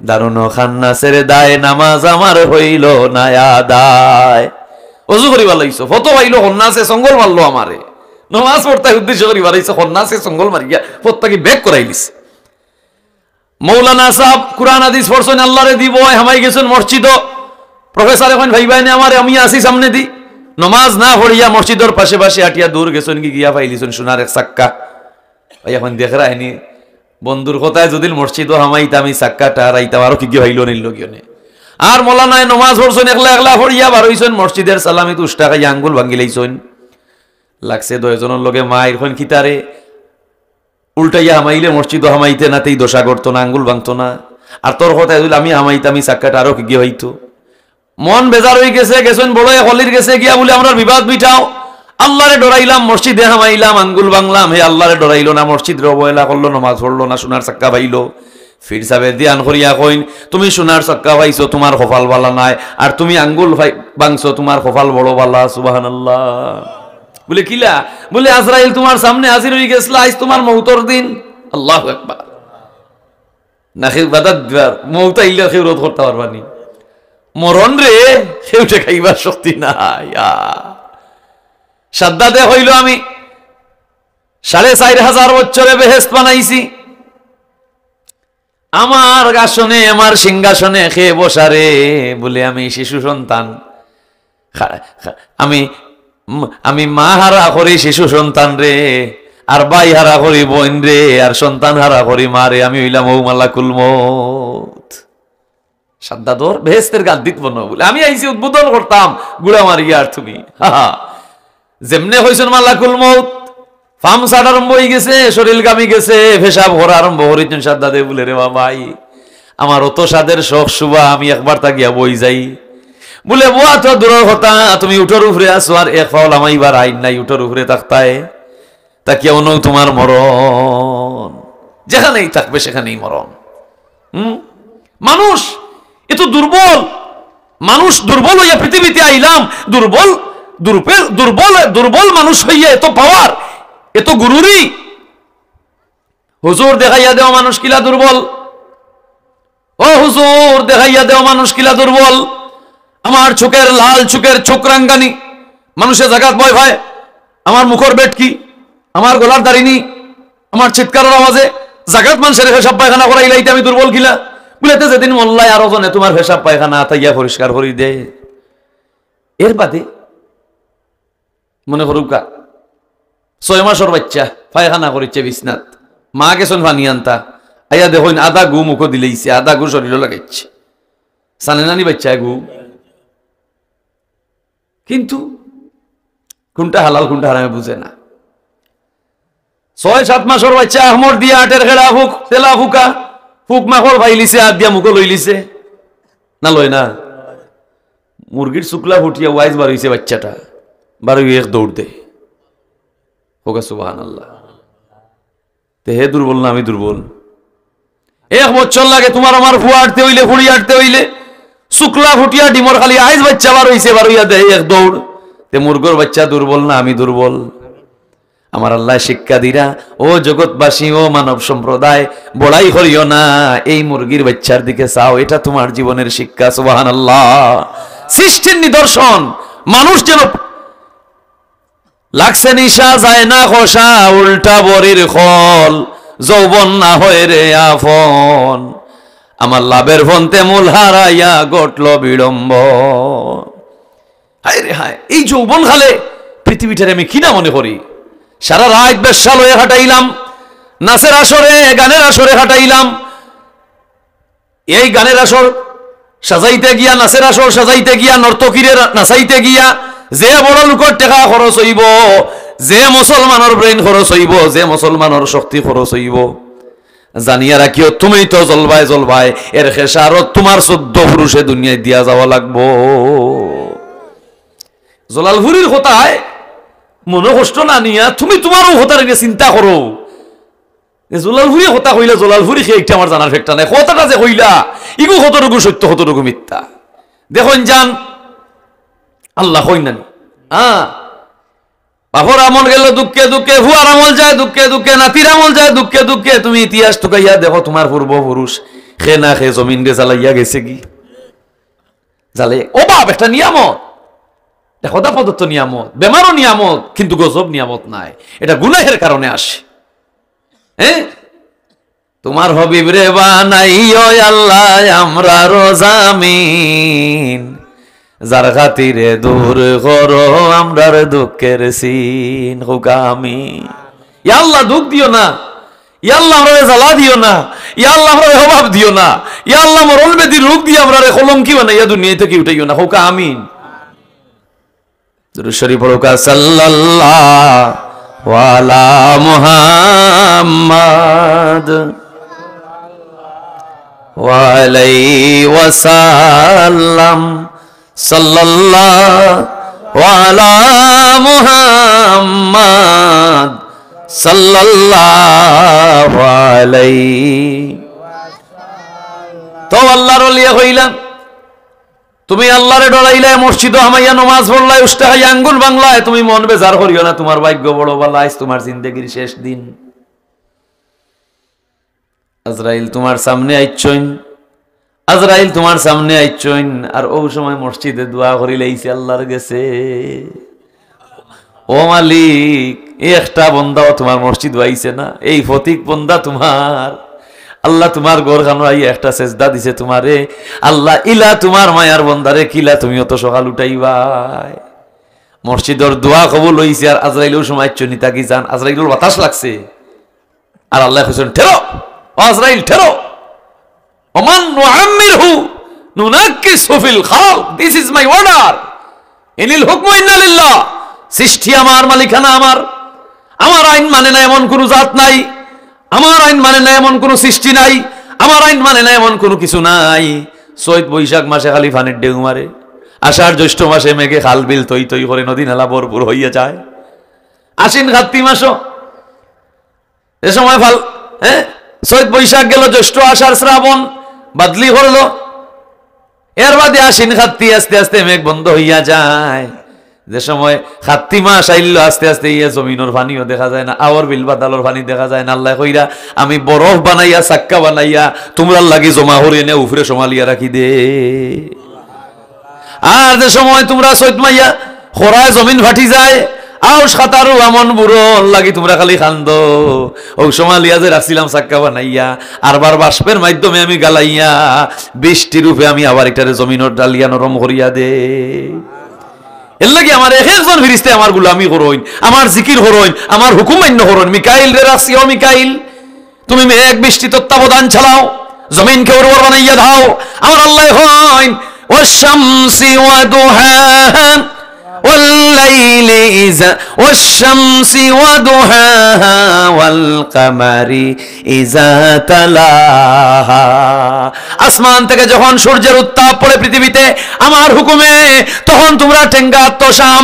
দারুন খান্নাসের দায় নামাজ আমার হইল না আদায়। ওযু করিবার লাইছো ফটো পাইলো হন্নাসে সঙ্গল মারলো আমারে, নামাজ পড়তে উদ্দেশ্য করি বাড়াইছে হন্নাসে সঙ্গল মারিয়া ফটটাকে ব্যাক করাইলিস। মৌলানা সাহেব কুরআন হাদিস পড়ছেন, আল্লাহরে দিব হামাই গেছেন মসজিদ, প্রফেসর এখন ভাই ভাই আমারে আমি আসি সামনে দি, নামাজ না পড়িয়া মসজিদের পাশে পাশে হাটিয়া দূর গেছেন কি গিয়া পাইলিছেন সোনার এক চাক্কা। ভাই এখন দেখ রায়নি বন্ধুর কথায় যদি মসজিদ হামাইতা আমি চাক্কাটা হারাইতাম আরো কি হইল নিল কিনে। আর মৌলানায় নমাজ পড়ছেন একলা একলা পড়িয়া বার হইছেন মসজিদের সালামি তুষ্টা খাইয়া আঙ্গুল ভাঙ্গি লাইছেন। লাগছে দশজনের লগে মায়ের খন খিতারে উল্টাইয়া হামাইলে মসজিদ হামাইতে নাতেই দশা করতো না, আঙ্গুল ভাঙতো না। আর তোর কথায় যদি আমি হামাইতাম আমি চাক্কাটা আরো কি হইতো। মন বেজার হয়ে গেছে, গেছেন বড় হলির গেছে গিয়া বলে আমরা বিবাদ মিটাও। আল্লাহরে ডরাইলাম, মসজিদে হামাইলাম, আঙ্গুল বাংলাম, হে আল্লাহরে ডরাইলো না, মসজিদে অবহেলা করলো, নামাজ পড়লো না, সোনার চাক্কা পাইলো। ফির সাবে ধ্যান করিয়া কইন তুমি সোনার চাক্কা পাইছো তোমার কপাল বালা নাই, আর তুমি আঙ্গুল ভাঙছো তোমার কপাল বড় বালা। সুবহানাল্লাহ। বলে কিলা? বলে আজরাইল তোমার সামনে হাজির হয়ে গেছিল, আজ তোমার মৌতর দিন। আল্লাহু আকবার। না খেয়ে বাদাত মৌত আইলে খেয়ে রোধ করতে পারবানি, মরণ রে খেউটে খাইবার শক্তি নাই। সাদ্দাতে হইল আমি ৪৫০০ বছরে বেহেশত বানাইছি, আমার আসনে আমার সিংহাসনে খেয়ে বসারে বলে আমি শিশু সন্তান, আমি মা হারা করি শিশু সন্তান রে, আর ভাই হারা করি বোন রে, আর সন্তান হারা করি মা রে, আমি হইলাম ও মালাকুল মউত। সাদ্দাতর বেহেশতের গাদ দিত বনো বলে আমি আইছি উদ্বোধন করতাম গুড়া মারিয়া। আর তুমি যেমনে হইছেন মালাকুল মউত, ফার্ম সাট আরম্ভ হয়ে গেছে, শরীর গামি গেছে, পেশাব করা আরম্ভ করেছেন সাদ্দাতে বলে রে বাবাই আমার অত সাদের শখ শুভা আমি একবার তা গিয়া বই যাই। বলে বোয়া তো দূরের কথা, তুমি উঠোর উপরে আসো আর এক ফাউল আমাইবার আইন নাই উঠোর উপরে থাকতায়, তা কেউ নৌ তোমার মরণ, যেখানেই থাকবে সেখানেই মরণ। মানুষ এত দুর্বল, মানুষ দুর্বল হইয়া পৃথিবীতে আইলাম, দুর্বল দুর্বল দুর্বল দুর্বল মানুষ হইয়া এত পাওয়ার, এত গুরুরি। হুজুর দেখাইয়া দেও মানুষ কিলা দুর্বল, ও হুজুর দেখাইয়া দেও মানুষ কিলা দুর্বল। আমার চোখের লাল চোখের চোখ রাঙ্গানি মানুষের জাগাত ভয় ভয়, আমার মুখর বেটকি, আমার গলার দাড়িনি, আমার চিৎকারের আওয়াজে জাগাত মানুষের পেশাব পায়খানা করাইলাইতে আমি দুর্বল কিলা। বুলেতে যেদিন মোল্লায় আরো জনে তোমার পেশাব পায়খানা তাইয়া পরিষ্কার করি দে। এর বাদে মনে করুকা ৬ মাসের বাচ্চা পায়খানা করিচ্ছে বিছনাত, মা গেছেন পানি আনতা, আইয়া দেখুন আদা গু মুখো দিলেইছে, আদা গু শরীর লাগাইছে, জানে নানি বাচ্চা গু। কিন্তু কোনটা হালাল কোনটা হারামে বুঝে না। ৬-৭ মাসের বাচ্চা আহমর দিয়া আটের খেলা ফুক তেলা ফুকা ফুক মাখর ভাইলিছে, হাত দিয়া মুখো লইলিছে না লয় না। মুরগির শুক্লা ফুটিয়া ওয়াইজ বার হইছে বাচ্চাটা, বার হইয়া এক দৌড় দে হোক। সুবহানাল্লাহ। তে হে দুর্বল না আমি দুর্বল? ১ বছর লাগে তোমার আমার ফুয়া আটতে হইলে, ফুড়ি আটতে হইলে, শুক্লা ফুটিয়া ডিমর খালি আইজ বাচ্চা বার হইছে, বার হইয়া দেয় এক দৌড়। তে মুরগোর বাচ্চা দুর্বল না আমি দুর্বল? আমার আল্লাহ শিক্ষা দিরা, ও জগৎবাসী ও মানব সম্প্রদায় বড়াই করিও না, এই মুরগির বাচ্চার দিকে চাও, এটা তোমার জীবনের শিক্ষা। সুবহানাল্লাহ। সৃষ্টির নিদর্শন মানুষ যেন লাগছে নিশা যায় না খসা, উল্টা বরির খল যৌবন না হয় রে আফন, আমার লাভের ফন্তে মূল হারাইয়া গটল বিড়ম্ব। হায় রে হায়, এই যৌবন খালে পৃথিবীটারে আমি কিনা মনে করি। সারা রাত বেশাল হয়ে হাঁটাইলাম, নাচের আসরে গানের আসরে হাঁটাইলাম, এই গানের আসর সাজাইতে গিয়া, নাচের আসর সাজাইতে গিয়া, নর্তকীরে নাচাইতে গিয়া যে বড় লোকের টাকা খরচ হইব, যে মুসলমানের ব্রেন খরচ হইব, যে মুসলমানের শক্তি খরচ হইব, জানিয়া রাখিও তুমি তো জলবাই জলবাই এর খেসারত তোমার ১৪ পুরুষে দুনিয়ায় দিয়া যাওয়া লাগবো। জলালপুরীর কথায় মনে কষ্ট না নিয়া তুমি তোমারও হতার নিয়ে চিন্তা করো। জলালপুরি কথা কইলা, জলালপুরি খেয়ে একটা আমার জানার ফেকটা নাই, কথাটা যে কইলা ইগু কতটুকু সত্য কতটুকু মিথ্যা দেখুন যান। আল্লাহ কই না বাপর আমল গেল দুঃখে দুঃখে, হুয়ার আমল যায় দুঃখে দুঃখে, নাতির আমল যায় দুঃখে দুঃখে। তুমি ইতিহাস টুকাইয়া দেখো তোমার পূর্বপুরুষ খে না খে জমিন রে জ্বালাইয়া গেছে কি জ্বালে অভাব একটা নিয়ামত, খোদা প্রদত্ত নিয়ামত, বেমারও নিয়ামত, কিন্তু গজব নিয়ামত নাই, এটা গুনাহের কারণে আসে। হ্যাঁ, তোমার হবিব রে বানাইও আল্লাহ আমরা রোজামিন, যার খাতিরে দূর করো আমরার দুঃখের সিন। হোকা আমিন। ইয়া আল্লাহ দুঃখ দিও না, ইয়া আল্লাহ আমরা জ্বালা দিও না, ইয়া আল্লাহ আমরা অভাব দিও না, ইয়া আল্লাহ মরণ ব্যাধি রোগ দিয়ে আমরা কলঙ্কি বানাইয়া দুনিয়া থেকে উঠাইও না। হোকা আমিন। দুরূদ শরীফ পড়োকা সাল্লাল্লাহু আলা মুহাম্মাদ ওয়া আলাইহি ওয়াসাল্লাম, সাল্লাল্লাহু আলা মুহাম্মাদ সাল্লাল্লাহু আলাইহি। তো আল্লাহর ওলিয়া হইলাম, তুমি আল্লাহরে ডরাইলে মসজিদ হামাইয়া নমাজ পড়লাই উস্তাহাই আঙ্গুল বাংলায়, তুমি মন বেজার করিও না, তোমার ভাগ্য বড় ভালো, আজ তোমার জিন্দেগির শেষ দিন। আজরাইল তোমার সামনে আইছইন, আজরাইল তোমার সামনে আইছইন, আর ও সময় মসজিদে দোয়া করিলাইছে আল্লাহর গেছে, ও মালিক এই একটা বন্দাও তোমার মসজিদ আইছে না, এই ফতিক বন্দা তোমার আল্লাহ তোমার গোরখানো আই একটা সেজদা দিছে তোমারে, আল্লাহ ইলা তোমার মায়ার বন্দারে কিলা তুমিও তো সকাল উঠাইবাই। মসজিদর দোয়া কবুল হইছে, আর আজরাইলের সময় চনি তাকি যান, আজরাইলের বাতাস লাগছে, আর আল্লাহ কইছেন ঠেরো আজরাইল ঠেরো, ওমান নুআম্মিরহু নুনাক্কিসহু ফিল খালক, দিস ইজ মাই অর্ডার, ইনিল হুকমু ইল্লা লিল্লাহ। সৃষ্টি আমার, মালিকানা আমার, আমার আইন মানে না এমন কোন জাত নাই, আমার আইন মানে না এমন কোন সৃষ্টি নাই, আমার আইন মানে না এমন কোন কিছু নাই। চৈত বৈশাখ মাসে খালি ফানির ঢেউ মারে, আষাঢ় জ্যৈষ্ঠ মাসে মেঘে খাল বিল তৈ তৈ করে নদী নালা ভরপুর হইয়া যায়, আশ্বিন কার্তিক মাসও এ সময় ফাল, হ্যাঁ চৈত বৈশাখ গেল, জ্যৈষ্ঠ আষাঢ় শ্রাবণ বাদলি করলো, এর বাদে আশ্বিন কার্তিক আস্তে আস্তে মেঘ বন্ধ হইয়া যায়। যে সময় কার্তিক মাস আইল আস্তে আস্তে ইয়া জমিনের পানিও দেখা যায় না, আওয়ার বিল বাদালোর পানি দেখা যায় না। আল্লাহ কইরা আমি বরফ বানাইয়া চাক্কা বানাইয়া তোমরা লাগি জমা করে এনে উফরে সমালিয়া রাখি দে। আর যে সময় তোমরা চৈত মাইয়া খরায় জমিন ফাটি যায়, আউস খাতারু আমন বুড়ো লাগি তোমরা খালি খান্দ, ও সমালিয়া যে রাখছিলাম চাক্কা বানাইয়া, আর বার বাষ্পের মাধ্যমে আমি গালাইয়া বৃষ্টি রূপে আমি আবার এটারে জমিনের ডালিয়া নরম করিয়া দে। এর লাগি আমার একজন ফিরিস্তে আমার গুলামি করইন, আমার জিকির করইন, আমার হুকুম মান্য করইন। মিকাইল রে রাখছি, ও মিকাইল তুমি মেঘ বৃষ্টি তত্ত্বাবধান চালাও, জমিনকে উর্বর বানাইয়া দাও। আমার আল্লাহ হইন ওয়াশ-শামসি ওয়া দুহাহা والليل إذا والشمس وضحاها والقمر إذا تلاها। আসমান থেকে যখন সূর্যের উত্তাপ পড়ে পৃথিবীতে আমার হুকুমে, তখন তোমরা টেঙ্গা তোষাম,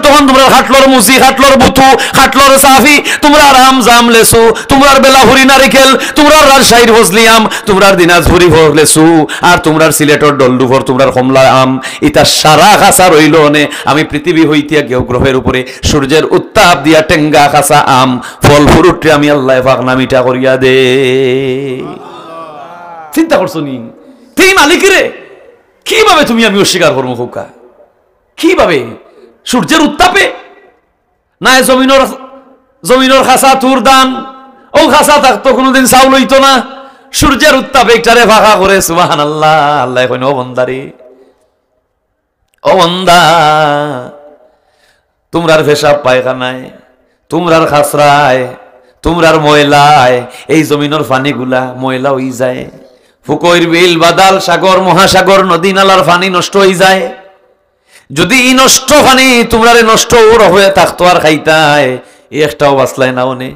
তখন তোমরা খাটলর মুসি, খাটলর বুথু, খাটলর সাফি, তোমরা রাম জাম লেসু, তোমরা বেলাহুরি নারিকেল, তোমরা রাজশাহীর ফজলিয়াম, তোমরা দিনাজপুরি লেসু, আর তোমরা সিলেটর ডলডুফর, তোমরা কমলা আম, ইতা সারা খাসা রইল নে। আমি পৃথিবী হইতিয়া কেউ গ্রহের উপরে সূর্যের উত্তাপ দিয়া টেঙ্গা খাসা আম ফল ফুরুটে আমি আল্লাহ পাক নামিটা করিয়া দে। চিন্তা করছো নি তুই মালিকরে কিভাবে তুমি আমি অস্বীকার করবো? খোকা কিভাবে সূর্যের উত্তাপে না জমিনের খাসা তুর দান, ও খাসা থাকতো কোনোদিন চাউল হইতো না, সূর্যের উত্তাপে একটারে ফাঁকা করে সুবহানাল্লাহ। আল্লাহ কইন ও বন্দারে, ও বন্দা তোমরার পেশাব পায়খানায়, তোমরার খাসরায়, তোমরার ময়লায় এই জমিনের পানিগুলা ময়লা হয়ে যায়, ফুকইর বিল বাদাল সাগর মহাসাগর নদী নালার পানি নষ্ট হয়ে যায়। যদি ই নষ্ট পানি তোমরারে নষ্ট হয়ে থাকতো আর খাইতায়, একটাও বাঁচলাই না ওনে।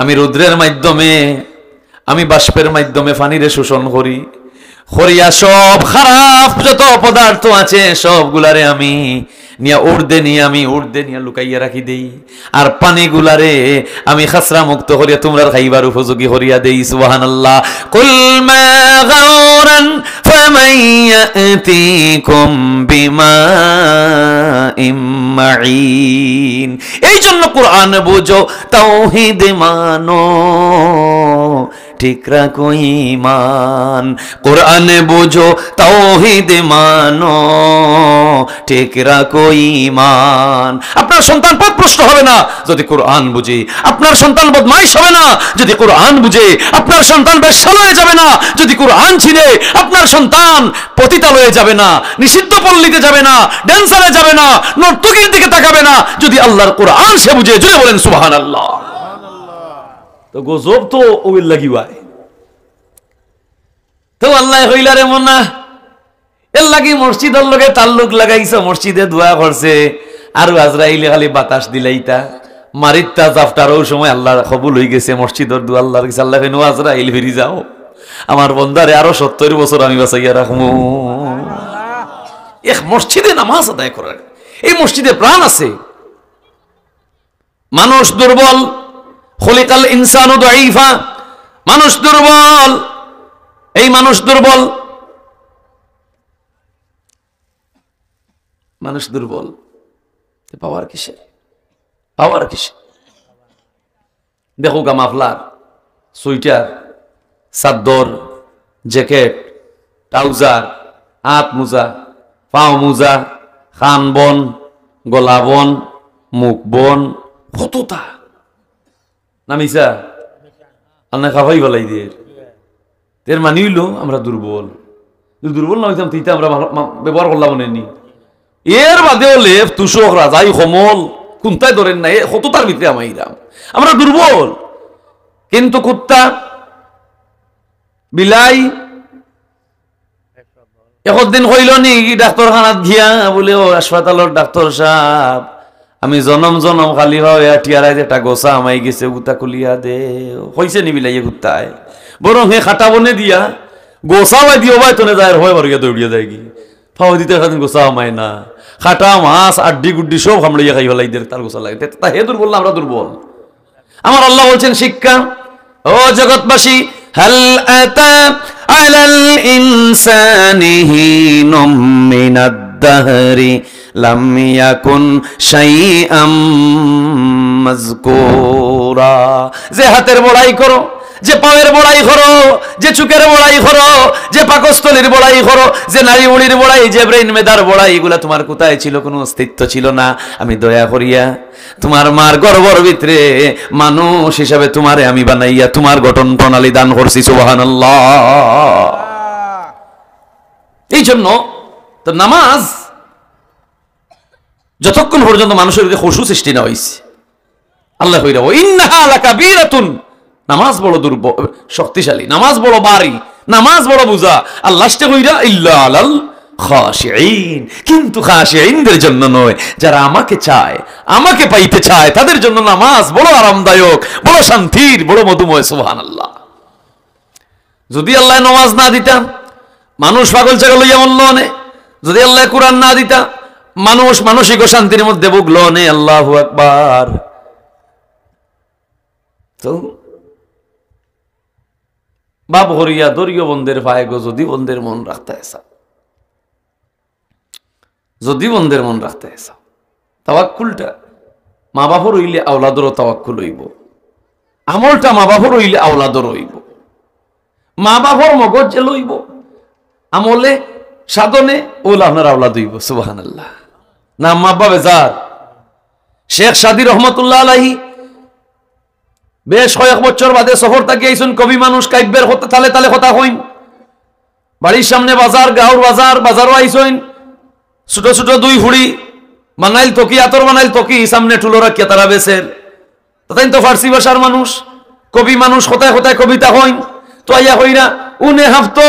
আমি রুদ্রের মাধ্যমে, আমি বাষ্পের মাধ্যমে পানিরে শোষণ করি, করিয়া সব খারাপ যত পদার্থ আছে সবগুলারে আমি নিয়া উর্দে নিয়া লুকাইয়া রাখি দেই, আর পানিগুলারে আমি খাসরা মুক্ত করিয়া তোমরা খাইবার উপযোগী করিয়া দেই। সুবহানাল্লাহ। কুল মা গাওরান ফামান ইয়াতিকুম বিমাইম মাঈন। এই জন্য কোরআন বুঝো, তাওহীদ মানো, ঠিক রাখো ঈমান, কোরআনে বুঝো তাওহীদ মানো, ঠিক রাখো ঈমান। আপনার সন্তান পথভ্রষ্ট হবে না যদি কোরআন বুঝে, আপনার সন্তান বদমাইশ হবে না যদি কোরআন বুঝে, আপনার সন্তান বেশ্যাল হয়ে যাবে না যদি কোরআন ছিনে, আপনার সন্তান পতিতালয়ে যাবে না, নিষিদ্ধ পল্লীতে যাবে না, ড্যান্সারে যাবে না, নর্তকীর দিকে তাকাবে না যদি আল্লাহর কোরআন সে বুঝে। জুড়ে বলেন সুবহানাল্লাহ। তো গজব তো ওই লাগিবাই তো আল্লাহ হইলারে মনা এর লাগি মসজিদের লগে তাল্লুক লাগাইছে, মসজিদে দোয়া করছে, আর আজরাইলে খালি বাতাস দিলাইতা মারিতা জাফটার ওই সময় আল্লাহর কবুল হয়ে গেছে মসজিদের দোয়া। আল্লাহর কাছে আল্লাহ কেন আজরাইল ফিরি যাও, আমার বন্দারে আরো 70 বছর আমি বাঁচাইয়া রাখবো। এক মসজিদে নামাজ আদায় করার, এই মসজিদে প্রাণ আছে। মানুষ দুর্বল, খলিকাল ইনসানু দাঈফা, মানুষ দুর্বল, এই মানুষ দুর্বল, মানুষ দুর্বল, পাওয়ার কিসে, পাওয়ার কিসে? দেখো গা মাফলার, সোয়েটার, চাদর, জ্যাকেট, ট্রাউজার, হাত মোজা, পাও মোজা, কান বন, গলা বন, মুখ বন, কতটা নামিসা আন্না খাওয়াই বলাই দিয়ে এর মানি হইল আমরা দুর্বল। দুর্বল না হইতাম তুই আমরা ব্যবহার করলাম নি, এর বাদেও লেফ তুষক রাজাই সমল কোনটাই ধরেন না, কতটার ভিতরে আমাইরাম আমরা দুর্বল। কিন্তু কুত্তা বিলাই একদিন হইল নি ডাক্তারখানাত গিয়া বলে, ও হাসপাতালের ডাক্তার সাহেব আমি জনম জনম খালি হয়ে টিয়ারাই একটা গোসা আমাই গেছে, গুতা খুলিয়া দে হয়েছে নি বিলাইয়ে গুত্তায়, বরং হে খাটা বনে দিয়া গোসা ভাই দিও ভাই তোনে যায় হয় বারো দৌড়িয়া যায় কি ফাও দিতে খাদিন গোসা আমায় না, খাটা মাছ আড্ডি গুড্ডি সব হামড়াইয়া খাই ফেলাই দের তার গোসা লাগে, তা হে দুর্বল না আমরা দুর্বল। আমার আল্লাহ বলছেন শিক্ষা, ও জগৎবাসী, হাল আতা আলাল ইনসানি হিনুম মিনাদ দাহরি লাম ইয়াকুন শাইআম মাযকুরা। যে হাতের বড়াই করো, যে পায়ের বড়াই করো, যে চুকের বড়াই করো, যে পাকস্থলীর বড়াই করো, যে নারী উড়ির বড়াই, যে ব্রেইন মেদার বড়াই, এগুলা তোমার কোথায় ছিল? কোনো অস্তিত্ব ছিল না। আমি দয়া করিয়া তোমার মার গর্ভর ভিতরে মানুষ হিসাবে তোমারে আমি বানাইয়া তোমার গঠন প্রণালী দান করছি। সুবহানাল্লাহ। এই জন্য তো নামাজ যতক্ষণ পর্যন্ত মানুষের খুশু সৃষ্টি না হয়েছে, আল্লাহ কইরা ইন্নাহা লাকাবীরাতুন, নামাজ বড় শক্তিশালী, নামাজ বড় বাড়ি, নামাজ বড় বুঝা। আল্লাহ কইরা ইল্লা আলাল খাশিঈন, কিন্তু খাশিঈনদের জন্য নয়, যারা আমাকে চায়, আমাকে পাইতে চায়, তাদের জন্য নামাজ বড় আরামদায়ক, বড় শান্তির, বড় মধুময়। সুবহানাল্লাহ। যদি আল্লাহ নামাজ না দিতাম মানুষ পাগল ছাগল হইয়া মরল নে, যদি আল্লাহ কুরআন না দিতা মানুষ মানসিক শান্তির মধ্যে ভুগলো নে। আল্লাহু আকবার। তো বাপ হরিয়া দরিয় বন্ধের ভাই গো, যদি বন্ধের মন রাখতে এসা, যদি বন্ধের মন রাখতে এসা, তাওয়াক্কুলটা মা বাপর হইলে আওলাদরও তাওয়াক্কুল হইব, আমলটা মা বাপর হইলে আওলাদর হইব। মা বাপর মগজ যে লইব আমলে সাধনে ওলা আপনার আওলাদ হইব। সুবহানাল্লাহ। না মা বাবা যার শেখ সাদি রহমতুল্লাহ আলাইহি বেশ কয়েক বছর বাদে শহর থেকে আইসুন, কবি মানুষ, কাব্যের তালে তালে কথা হইন, বাড়ির সামনে বাজার, গাঁওর বাজার, বাজারও আইসইন, ছোট ছোট দুই হুড়ি বানাইল তকি, আতর বানাইল তকি, সামনে টুলো রাখিয়া তারা বেসের। তাই তো ফার্সি ভাষার মানুষ, কবি মানুষ, কোথায় কোথায় কবিতা হইন। তো আইয়া হইরা উনে হাফতো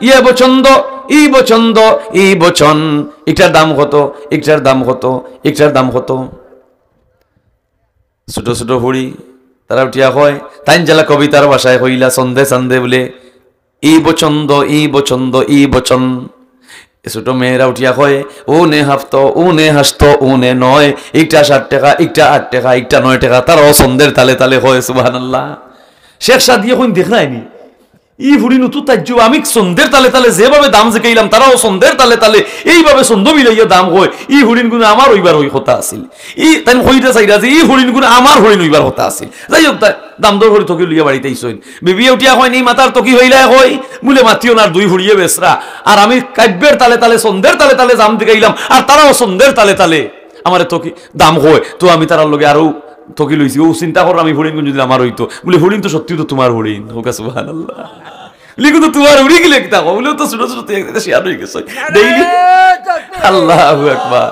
ইয়ে বছন্দ, ই বছন্দ, ই বচন, একটার দাম কত, একটার দাম কত, একটার দাম কত। ছোট ছোট হুড়ি তারা উঠিয়া হয়, তাই জেলা কবিতার ভাষায় হইলা সন্ধে সন্ধে বলে ই বছন্দ, ই বছন্দ, ই বচন। ছোট মেয়েরা উঠিয়া হয় ও নে হাফতো, ও নে হাসতো, ও নে নয়, একটা 7 টাকা, একটা 8 টাকা, একটা 9 টাকা, তারাও সন্ধ্যের তালে তালে হয়। সুবহানাল্লাহ। শেখ সাদি এখন দেখ নাইনি ই হুড়িনু তো তাজ্য আমি সন্ধ্যের তালে তালে যেভাবে দাম জিকাইলাম তারাও সন্ধ্যের তালে তালে এইভাবে সন্ধ্য মিলাইয়া দাম হয় ই হুড়িন গুণ আমার হইবার হই কথা আছিল ই তাই হইতে চাইরা যে ই হুড়িন গুণ আমার হরিণ হইবার কথা আছিল যাই হোক দাম দর হরি থকি লইয়া বাড়িতে ইসইন বিবিয়ে উঠিয়া হয় নি মাতার তকি হইলা হয় বলে মাতিও না দুই হুড়িয়ে বেসরা আর আমি কাব্যের তালে তালে সন্ধ্যের তালে তালে দাম দিকাইলাম আর তারাও সন্ধ্যের তালে তালে আমার তকি দাম হয় তো আমি তারার লগে আরো তকি লইছি ও চিন্তা কর আমি হরিণ গুণ যদি আমার হইতো বলে হরিণ তো সত্যি তো তোমার হরিণ হোক সুবহানাল্লাহ লিখো তো তোমার উড়ি গেলে একটা বলে তো ছোট ছোট শেয়ার হয়ে গেছে ডেইলি আল্লাহু আকবার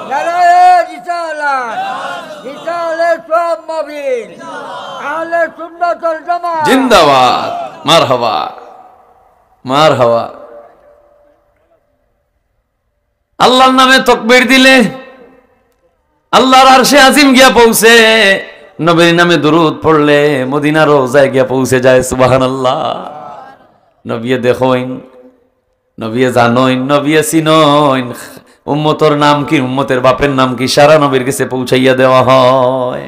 জিন্দাবাদ মারহাবা মারহাবা আল্লাহর নামে তাকবীর দিলে আল্লাহর আরশে আজিম গিয়া পৌঁছে নবীর নামে দুরূদ পড়লে মদিনার রওজায় গিয়া পৌঁছে যায় সুবহানাল্লাহ নবিয়ে দেখইন নবিয়ে জানইন নবিয়ে চিনইন উম্মতের নাম কি উম্মতের বাপের নাম কি সারা নবীর কাছে পৌঁছাইয়া দেওয়া হয়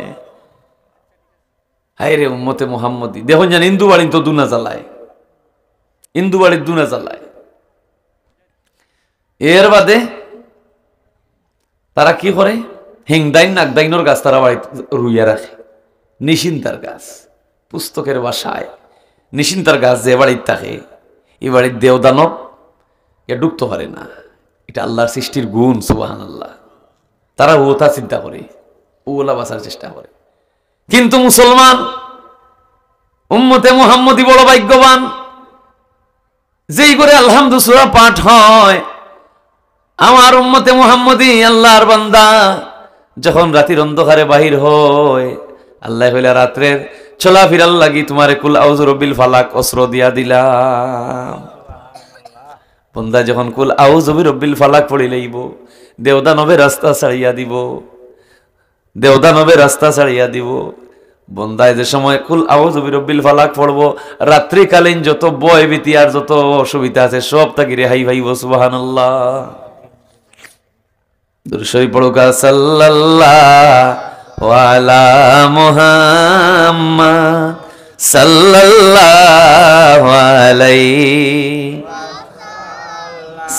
হায় রে উম্মতে মুহাম্মদী দেখুন জান হিন্দু বাড়ি তো দুনা জ্বালায় হিন্দু বাড়ির দুনা জ্বালায় এর বাদে তারা কি করে হিংদাইন নাকদাইনর গাছ তারা বাড়িতে রুইয়া রাখে নিশিন্তার গাছ পুস্তকের বাসায় নিশিন্তার গাছ যে বাড়িতে থাকে এই বাড়ির দেওদানব এ ডুবতে পারে না এটা আল্লাহর সৃষ্টির গুণ সুবহানাল্লাহ তারা ওটা চিন্তা করে ওলা বাঁচার চেষ্টা করে কিন্তু মুসলমান উম্মতে মুহাম্মদী বড় ভাগ্যবান যেই করে আলহামদুলিল্লাহ সূরা পাঠ হয় আমার উম্মতে মুহাম্মদী আল্লাহর বান্দা যখন রাতের অন্ধকারে বাহির হয় আল্লাহ হইলা রাত্রের চলাফেরার লাগি তোমারে কুল আউযু বিরব্বিল ফালাক অস্ত্র দিয়া দিলাম বন্দা যখন কুল আউযু বিরব্বিল ফালাক পড়ি লইব দেওদানবের রাস্তা ছাড়িয়া দিব দেওদানবের রাস্তা ছাড়িয়া দিব বন্দায় যে সময় কুল আউযু বিরব্বিল ফালাক পড়বো রাত্রিকালীন যত বয় ভীতি আর যত অসুবিধা আছে সব তাকে রেহাই ভাইব সুবহানাল্লাহ দুরূদ শরীফ পড়ুকা সাল্লাল্লাহু আলা মুহাম্মদ সাল্লাল্লাহু আলাইহি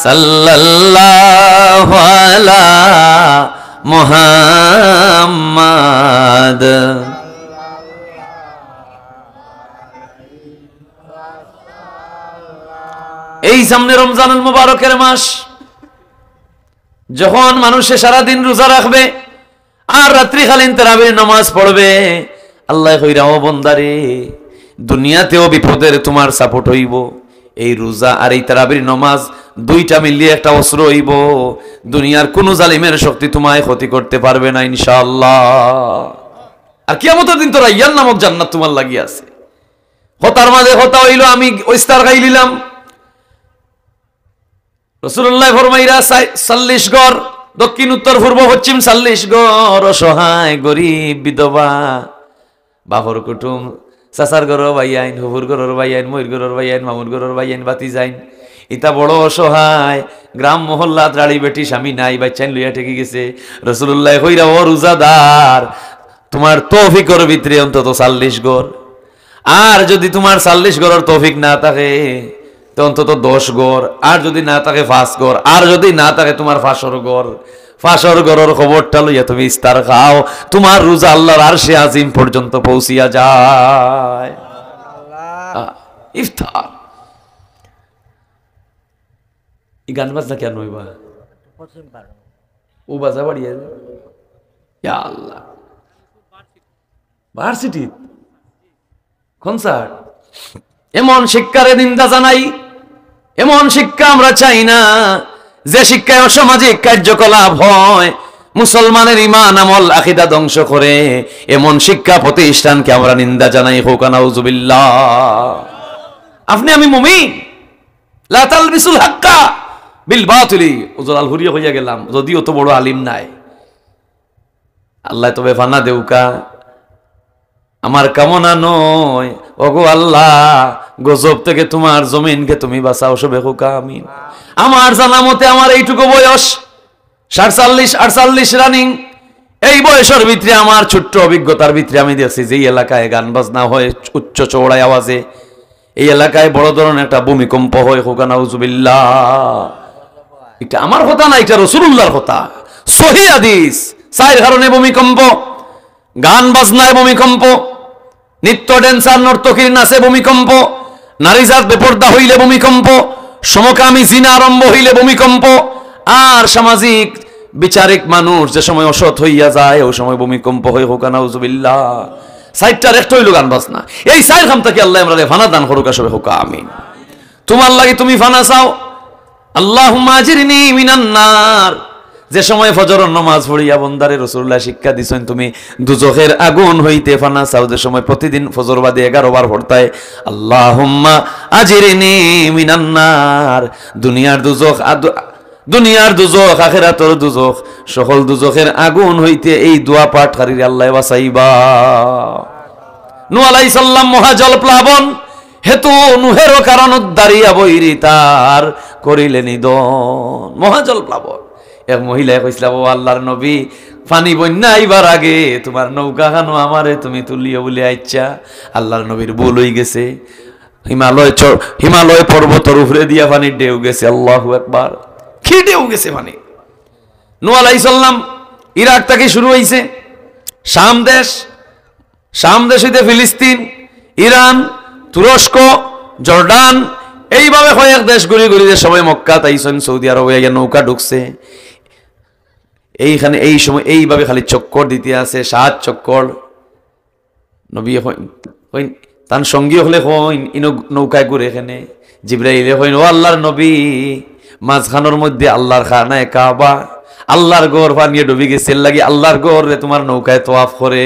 সাল্লাল্লাহু আলা মুহাম্মদ এই সামনে রমজানুল মুবারকের মাস যখন মানুষে সারাদিন রোজা রাখবে আর রাত্রিকালীন তারাবির নামাজ পড়বে আল্লাহ কইরা ও বান্দারে দুনিয়াতেও বিপদের তোমার সাপোর্ট হইব এই রোজা আর এই তারাবির নামাজ দুইটা মিলিয়ে একটা অস্ত্র হইব দুনিয়ার কোন জালিমের শক্তি তোমায় ক্ষতি করতে পারবে না ইনশাআল্লাহ আর কিয়ামতের দিন তো রাইয়ান নামক জান্নাত তোমার লাগি আছে হতার মাঝে হতা হইল আমি ওইস্তার গাই নিলাম রাসূলুল্লাহ ফরমাইরা 40 গড় দক্ষিণ উত্তর পূর্ব পশ্চিম 40 গড় অসহায় গরিব বিধবা বাহর কুটুম চাচার ঘরের ভাই আইন হুবুর ঘরের ভাই আইন ময়ূর ঘরের ভাই আইন মামুর ঘরের ভাই আইন বাতি যাইন ইতা বড় অসহায় গ্রাম মহল্লাত রাড়ি বেটি স্বামী নাই বাচ্চাইন লইয়া ঠেকে গেছে রাসূলুল্লাহ কইরা ও রোজাদার তোমার তৌফিকের ভিতরে অন্তত 40 গড় আর যদি তোমার 40 গড়ের তৌফিক না থাকে তো অন্তত 10 গড় আর যদি না থাকে 5 গড় আর যদি না থাকে তোমার 5 গড় 5 গড়ের খবরটা লইয়া তুমি ইফতার খাও তোমার রোজা আল্লাহর আরশে আজিম পর্যন্ত পৌঁছিয়া যায় ইফতার এই গান বাজনা কেন হইবা ও বাজা বাড়িয়ে ইয়া আল্লাহ ভার্সিটি কনসার্ট এমন শিক্ষারে নিন্দা জানাই এমন শিক্ষা আমরা চাই না যে শিক্ষায় অসামাজিক কার্যকলাপ হয় মুসলমানের ঈমান আমল আকীদা ধ্বংস করে এমন শিক্ষা প্রতিষ্ঠানকে আমরা নিন্দা জানাই হোক নাউযুবিল্লাহ আপনি আমি মুমিন লা তালবিসুল হাক্কা বিল বাতিলি উজুর আল হুরিয়া হইয়া গেলাম যদিও তো বড় আলিম নাই আল্লাহ তবে ফানা দেউকা আমার কামনা নয় ওগো আল্লাহ গজব থেকে তোমার জমিনকে তুমি বাঁচাও সবে হোকা আমিন আমার জানা মতে আমার এইটুকু বয়স 47-48 রানিং এই বয়সের ভিতরে আমার ছোট্ট অভিজ্ঞতার ভিতরে আমি দেখছি যে এলাকায় গান বাজনা হয় উচ্চ চওড়ায় আওয়াজে এই এলাকায় বড় ধরনের একটা ভূমিকম্প হয়, হোকা নাউজুবিল্লাহ। এটা আমার কথা না, এটা রাসূলুল্লাহর কথা, সহিহ হাদিস। 4 কারণে ভূমিকম্প: গান বাজনায় ভূমিকম্প, নৃত্য ড্যান্সার নর্তকীর নাচে ভূমিকম্প, নারী জাত বেপর্দা হইলে ভূমিকম্প, সমকামী জিনা আরম্ভ হইলে ভূমিকম্প, আর সামাজিক বিচারিক মানুষ যে সময় অসৎ হইয়া যায় ওই সময় ভূমিকম্প হয়, হোকা নাউজুবিল্লাহ। 4টার একটা হইল গান বাজনা। এই 4 খাম থেকে আল্লাহ আমরা ফানা দান করুক, আসবে হোকা আমিন। তোমার লাগে তুমি ফানা চাও, আল্লাহুম্মা আজিরনি মিনান নার। যে সময় ফজরের নামাজ পড়িয়া বন্দারে রাসূলুল্লাহ শিক্ষা দিছেন তুমি দুজখের আগুন হইতে ফানা চাও, যে সময় প্রতিদিন ফজর বাদে 11 বার পড়তায় আল্লাহুম্মা আজিরনি মিনান নার। দুনিয়ার দুজখ আখিরাতের দুজখ, সকল দুজখের আগুন হইতে এই দোয়া পাঠ করিলে আল্লাহ বাঁচাইবা। নূহ আলাইহিস সালাম মহাজল প্লাবন হেতু নুহের কারণ উদ্ধারিয়া বৈরি তার করিলে নিধন। মহাজল প্লাবন, এক মহিলায় কইছিল, ও আল্লাহর নবী, পানি বন্যা আইবার আগে তোমার নৌকা খানো আমারে তুমি তুলিয়া বলে আইচ্ছা। আল্লাহর নবীর ভুল হয়ে গেছে, হিমালয় পর্বতের উপরে দিয়া পানির ঢেউ গেছে। আল্লাহু আকবার, কি ঢেউ গেছে পানি। নূহ আলাইহিস সালাম ইরাক থেকে শুরু হইছে, শাম দেশ হইতে ফিলিস্তিন, ইরান, তুরস্ক, জর্ডান, এইভাবে কয়েক দেশ ঘুরি ঘুরি সবাই মক্কা তাইছেন, সৌদি আরবে নৌকা ঢুকছে। এইখানে এই সময় এইভাবে খালি চক্কর দিতে আছে, 7 চক্কর। নবী তার সঙ্গী হলে হইন ইনো নৌকায় ঘুরে, এখানে জিবরাইলে হইন, ও আল্লাহর নবী, মাঝখানোর মধ্যে আল্লাহর খানায় কাবা, আল্লাহর ঘর পানিয়ে ডুবে গেছে, লাগি আল্লাহর ঘর রে তোমার নৌকায় তোয়াফ করে।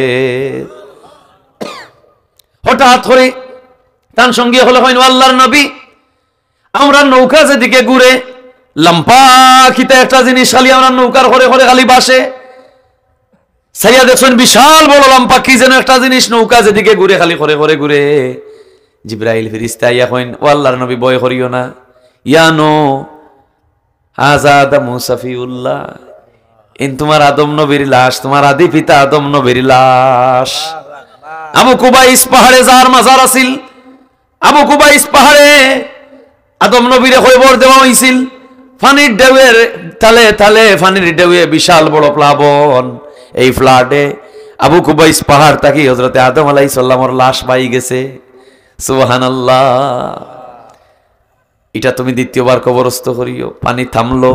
হঠাৎ করে তার সঙ্গী হলে হইন, আল্লাহর নবী, আমরা নৌকা যেদিকে ঘুরে লম্পা খিতে একটা জিনিস খালি আমরা নৌকার ঘরে ঘরে খালি বাসে সাইয়া দেখছেন বিশাল বড় লম্পা কি যেন একটা জিনিস নৌকা যেদিকে ঘুরে খালি ঘরে ঘরে ঘুরে। জিবরাইল ফেরেশতা ইয়া কইন, ও আল্লাহর নবী, ভয় করিও না, ইয়ানো আজাদ মুসাফিউল্লাহ, ইন তোমার আদম নবীর লাশ, তোমার আদি পিতা আদম নবীর লাশ। আবু কুবাইস পাহাড়ে যার মাজার আছিল, আবু কুবাইস পাহাড়ে আদম নবীরে খবর দেওয়া হয়েছিল। পানির ঢেউয়ের তালে তালে পানির ঢেউয়ে বিশাল বড় প্লাবন, এই ফ্লাডে আবু কুবাইস পাহাড় থাকি হযরতে আদম আলাইহিস সালামের লাশ পাই গেছে। সুবহানাল্লাহ। এটা তুমি দ্বিতীয়বার কবরস্থ করিও, পানি থামলো।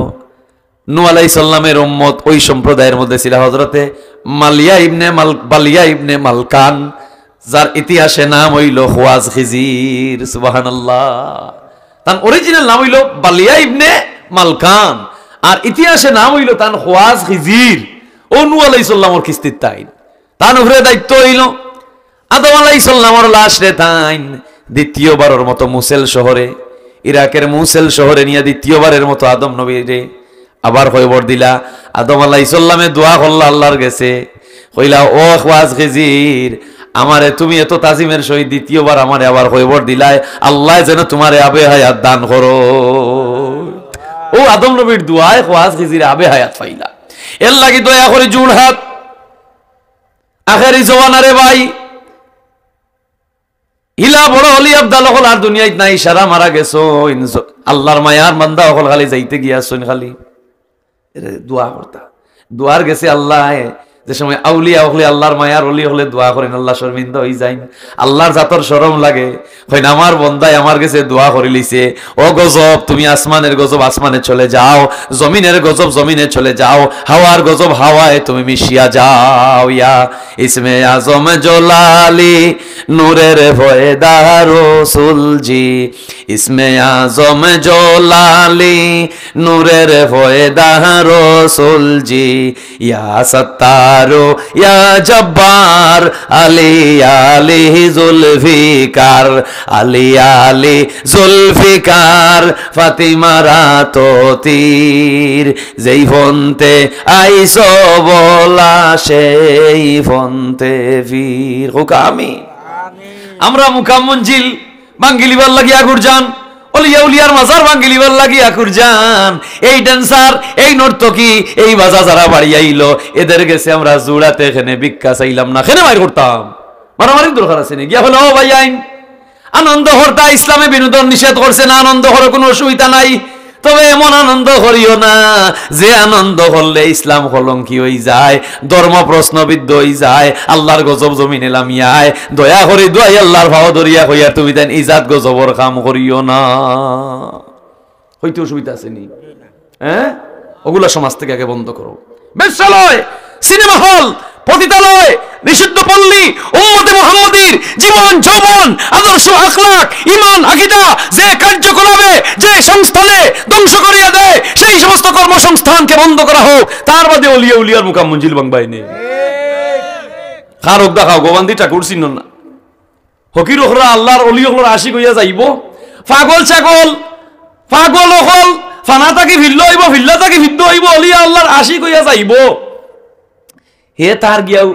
নূহ আলাইহিস সালামের উম্মত ওই সম্প্রদায়ের মধ্যে ছিল হযরতে বালিয়া ইবনে মালকান, যার ইতিহাসে নাম হইল খুয়াজ খিজির। সুবহানাল্লাহ। তার অরিজিনাল নাম হইল বালিয়া ইবনে মালকান, আর ইতিহাসে নাম হইল তান খুয়াজ খিজির। ও নূহ আলাইহিস সালামের কিস্তির তাইন, তার উপরে দায়িত্ব হইল আদম আলাইহিস সালামের লাশ রে তাইন দ্বিতীয়বারের মতো মুসেল শহরে, ইরাকের মুসেল শহরে নিয়ে দ্বিতীয়বারের মতো আদম নবীরে আবার খবর দিলা। আদম আলাইহিস সালামে দোয়া করলা আল্লাহর কাছে, কইলা, ও খুয়াজ খিজির, আমারে তুমি এত তাজিমের সহিত দ্বিতীয়বার আমারে আবার খবর দিলাই, আল্লাহ যেন তোমারে আবে হায়াত দান করো। ও আদম নবীর দোয়ায় খুয়াজ খিজির আবে হায়াত পাইলা। এর লাগি দয়া করে জোড় হাত, আখেরি জওয়ানারে ভাই, ইলা বড় হলি আব্দাল হল আর দুনিয়ায় নাই, সারা মারা গেছো, আল্লাহর মায়ার বান্দা হল, খালি যাইতে গিয়াছেন, খালি দোয়া করতা। দোয়ার গেছে আল্লাহ, যে সময় আউলিয়া হলে আল্লাহর মায়ার অলি হলে দোয়া করেন, আল্লাহ শর্মিন্দা হয়ে যাইন, আল্লাহর জাতর শরম লাগে, হইন আমার বন্দায় আমার কাছে দোয়া করে লিছে, ও গজব তুমি আসমানের গজব আসমানে চলে যাও, জমিনের গজব জমিনে চলে যাও, হাওয়ার গজব হাওয়ায় তুমি মিশিয়া যাও। ইয়া ইসমে আজম জলালি নূরের ফয়দা রাসূল জি, ইসমে আজম জলালি নূরের ফয়দা রাসূল জি, ইয়া সত্তারো ইয়া জব্বার আলী আলী জুলফিকার, আলী আলী জুলফিকার, ফাতিমারা তো তীর, যেই ফন্তে আইসো বলা সেই ফন্তে ফির। হোক আমিন। আমরা মুকাম মঞ্জিল বাঙ্গিলিবার লাগিয়া গুরজান, ওলিয়া উলিয়ার মাজার বাঙ্গিলিবার লাগিয়া গুরজান, এই ড্যান্সার এই নর্তকী এই বাজা যারা বাড়ি আইলো, এদের গেছে আমরা জোড়াতে এখানে ভিক্ষা চাইলাম না, এখানে মার করতাম, মারামারির দরকার আছে নি, গিয়া হলো ও ভাই আইন আনন্দ হরতা ইসলামে বিনোদন নিষেধ করছে না, আনন্দ হওয়ার কোনো অসুবিধা নাই, তবে এমন আনন্দ করিও না যে আনন্দ করলে ইসলাম কলঙ্কি হয়ে যায়, ধর্ম প্রশ্নবিদ্ধ হয়ে যায়, আল্লাহর গজব জমিনে লামিয়ায়। দয়া করি দোয়াই আল্লাহর ভাও ধরিয়া হইয়া তুমি দেন ইজাত গজবর কাম করিও না। হইতে অসুবিধা আছে নি? হ্যাঁ, ওগুলা সমাজ থেকে আগে বন্ধ করো। বেশ্যালয়, সিনেমা হল, পতিতালয়, নিষিদ্ধ পল্লী, উম্মতে মুহাম্মাদীর জীবন যৌবন আদর্শ আখলাক ঈমান আকীদা যে কার্যকলাপে যে সংস্থানে ধ্বংস করিয়া দেয় সেই সমস্ত কর্মসংস্থানকে বন্ধ করা হোক। তার বাদে ওলিয়া উলিয়ার মুকাম মঞ্জিল বাংবাই নেই। খারক দেখাও গোবান্দি ঠাকুর চিহ্ন না, হকির ওখরা আল্লাহর অলি ওখলার আশিক হইয়া যাইব। পাগল ছাগল, পাগল ওখল ফানা তাকে ভিল্ল হইব, ভিল্লা তাকে ভিদ্দ হইব, অলিয়া আল্লাহর আশিক হইয়া যাইব। হে তার গিয়াও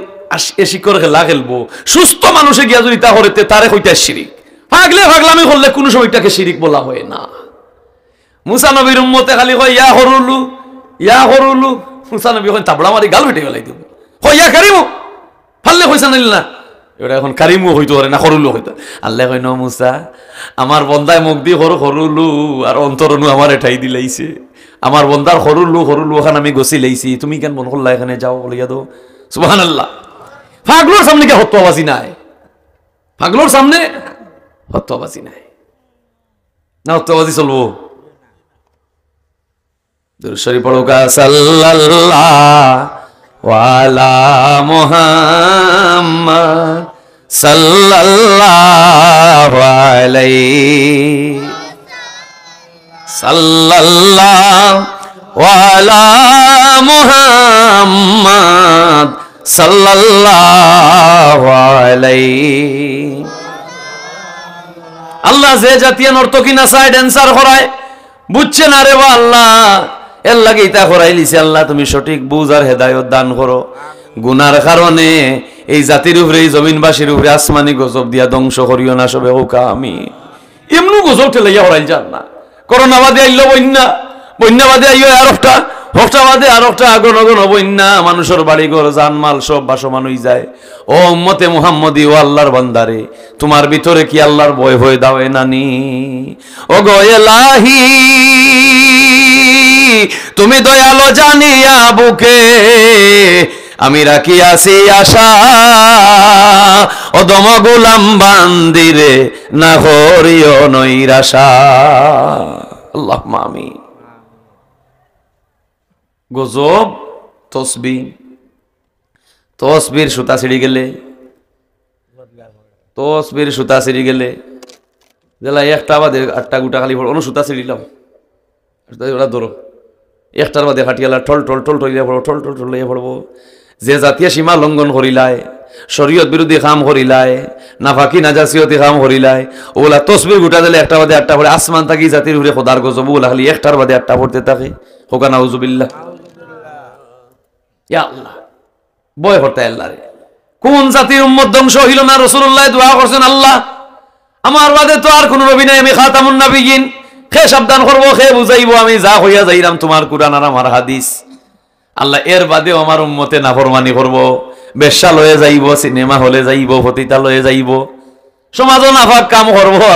শিকর খেলা খেলবো। সুস্থ মানুষে গিয়া যদি তা হরেতে তারে হইতে শিরিক। পাগলে পাগলামি করলে কোনো সময়টাকে শিরিক বলা হয় না। মুসা নবীর উম্মতে খালি কয় ইয়া হরুলু, ইয়া হরুলু। মুসা নবী কয় তাবড়া মারি গাল ফেটে গেলাই দিব, কয় ইয়া কারিমু, ফাললে কইসা নিল না। এবার এখন কারিমু হইতে পারে না, হরুলু হইতো। আল্লাহ কয় ন মুসা, আমার বন্দায় মুখ দিয়ে হরুলু আর অন্তরনু আমার এঠাই দিলাইছে। আমার বন্দার হরুলু হরুলু ওখানে আমি গছি লাইছি, তুমি কেন মন করলা এখানে যাও বলিয়া দো। সুবহানাল্লাহ। পাগলোর সামনে কি হত্যবাজি নাই? পাগলোর সামনে হত্যবাজি নাই না, হত্যবাজি চলবো? দুরূদ শরীফ পড়ো কা সাল্লাল্লাহু আলা মুহাম্মদ সাল্লাল্লাহু আলাইহি সাল্লাল্লাহু আলা মুহাম্মদ সাল্লাল্লাহু আলাইহি। আল্লাহ যে জাতীয় নর্তকী নাচায় ড্যান্সার করায় বুঝছে না রে বা আল্লাহ, এর লাগে ইতা করাই লিছে। আল্লাহ তুমি সঠিক বুঝ আর হেদায়ত দান করো। গুনার কারণে এই জাতির উপরে, এই জমিনবাসীর উপরে আসমানি গজব দিয়া ধ্বংস করিও না সবে হোকা। আমি এমনি গজব ঠেলাইয়া করাই যান না। করোনা বাদে আইলো বন্যা, বন্যা বাদে আইলো আর একটা, হকটা বাদে আর একটা আগন অগন বন্যা, মানুষের বাড়ি ঘর জানমাল সব বাসমান হয়ে যায়। ও উম্মতে মুহাম্মদী, ও আল্লাহর বান্দারে, তোমার ভিতরে কি আল্লাহর ভয় হয়ে দাও নানি? ও গো এলাহি, তুমি দয়ালো জানিয়া বুকে আমি রাখি আছি আশা, ও দম গোলাম বান্দিরে না হরিও নৈরাশা। আল্লাহুম্মা আমিন। গজব তসবিহ, তসবির সুতা ছিঁড়ি গেলে, তসবির সুতা ছিঁড়ি গেলে জেলা একটা বাদে আটটা গুটা খালি পড়ো, সুতা ছিঁড়িলাম ওরা ধরো, একটার বাদে খাটিয়ালা ঠল ঠল ঠল ঠলিয়া পড়বো, ঠল ঠল ঠলিয়া পড়বো। যে জাতীয় সীমা লঙ্ঘন করিলায়, শরীয়ত বিরোধী কাম করিলায়, নাফাকি নাজাসিয়তি কাম করিলায়, ওগুলা তসবির গুটা দিলে একটা বাদে আটটা পড়ে। আসমান থাকি জাতির উপরে খোদার গজব, ওগুলা খালি একটার বাদে আটটা পড়তে থাকে। হোকা নাউজুবিল্লাহ। ইয়া আল্লাহ, ভয় করতে আল্লাহরে। কোন জাতির উম্মত ধ্বংস হইল না? রাসূলুল্লাহ দোয়া করছেন, আল্লাহ আমার বাদে তো আর কোন নবী নাই, আমি খাতামুন নবিয়্যিন। খে সাবধান করবো, খে বুঝাইবো, আমি যা হইয়া যাইলাম তোমার কুরআন আর আমার হাদিস। আল্লাহ এর বাদেও আমার উম্মতে নাফরমানি করবো, বেশ্যা লয়ে যাইব, সিনেমা হলে যাইব, পতিতা লয়ে যাইব, সমাজও নাফাক কাম করবো।